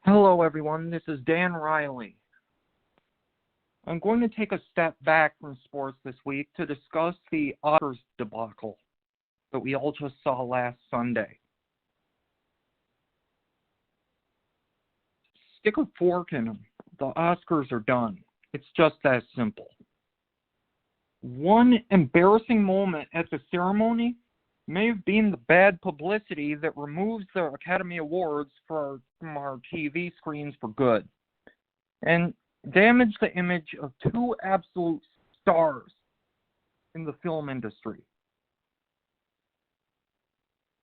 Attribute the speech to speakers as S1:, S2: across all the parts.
S1: Hello, everyone. This is Dan Riley. I'm going to take a step back from sports this week to discuss the Oscars debacle that we all just saw last Sunday. Stick a fork in them. The Oscars are done. It's just that simple. One embarrassing moment at the ceremony may have been the bad publicity that removes the Academy Awards from our TV screens for good and damage the image of two absolute stars in the film industry.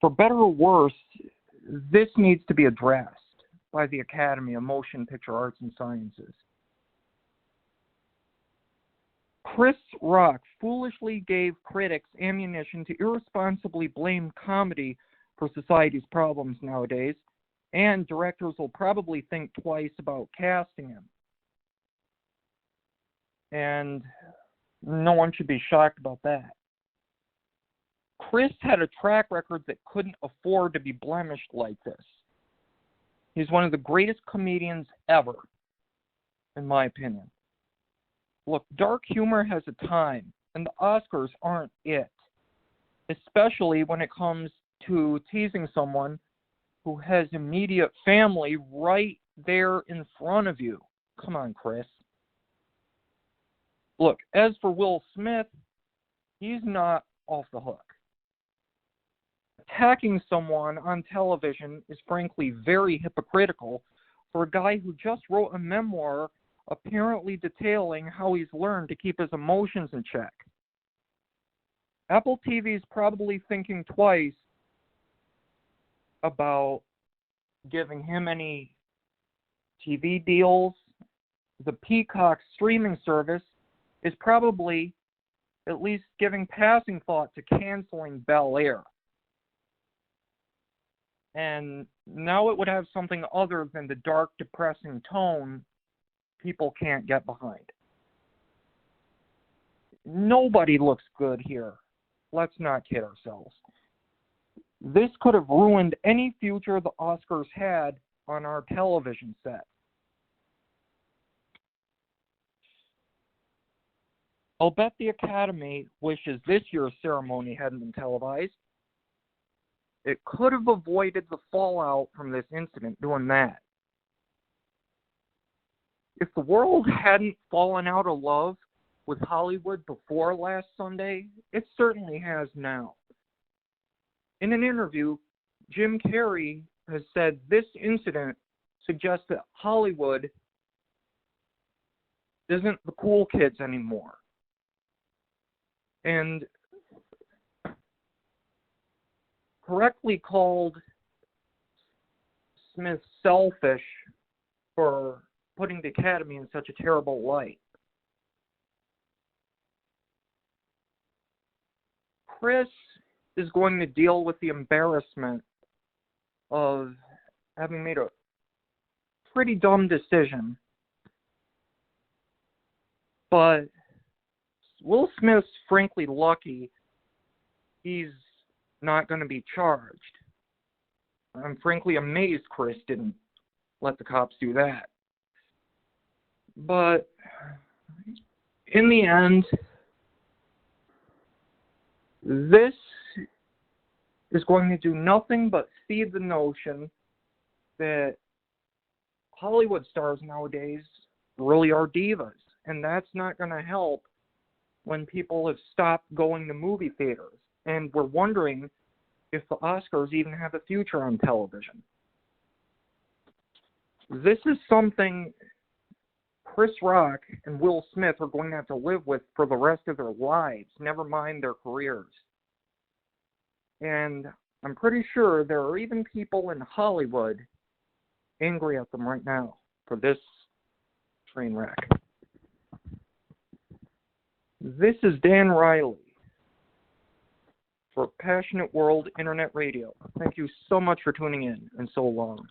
S1: For better or worse, this needs to be addressed by the Academy of Motion Picture Arts and Sciences. Chris Rock foolishly gave critics ammunition to irresponsibly blame comedy for society's problems nowadays, and directors will probably think twice about casting him. And no one should be shocked about that. Chris had a track record that couldn't afford to be blemished like this. He's one of the greatest comedians ever, in my opinion. Look, dark humor has a time, and the Oscars aren't it, especially when it comes to teasing someone who has immediate family right there in front of you. Come on, Chris. Look, as for Will Smith, he's not off the hook. Attacking someone on television is frankly very hypocritical for a guy who just wrote a memoir apparently detailing how he's learned to keep his emotions in check. Apple TV is probably thinking twice about giving him any TV deals. The Peacock streaming service is probably at least giving passing thought to canceling Bel Air. And now it would have something other than the dark, depressing tone people can't get behind. Nobody looks good here. Let's not kid ourselves. This could have ruined any future the Oscars had on our television set. I'll bet the Academy wishes this year's ceremony hadn't been televised. It could have avoided the fallout from this incident doing that. If the world hadn't fallen out of love with Hollywood before last Sunday, it certainly has now. In an interview, Jim Carrey has said this incident suggests that Hollywood isn't the cool kids anymore. And correctly called Smith selfish for putting the Academy in such a terrible light. Chris is going to deal with the embarrassment of having made a pretty dumb decision. But Will Smith's frankly lucky he's not going to be charged. I'm frankly amazed Chris didn't let the cops do that. But in the end, this is going to do nothing but feed the notion that Hollywood stars nowadays really are divas. And that's not going to help when people have stopped going to movie theaters. And we're wondering if the Oscars even have a future on television. This is something Chris Rock and Will Smith are going to have to live with for the rest of their lives, never mind their careers. And I'm pretty sure there are even people in Hollywood angry at them right now for this train wreck. This is Dan Riley for Passionate World Internet Radio. Thank you so much for tuning in, and so long.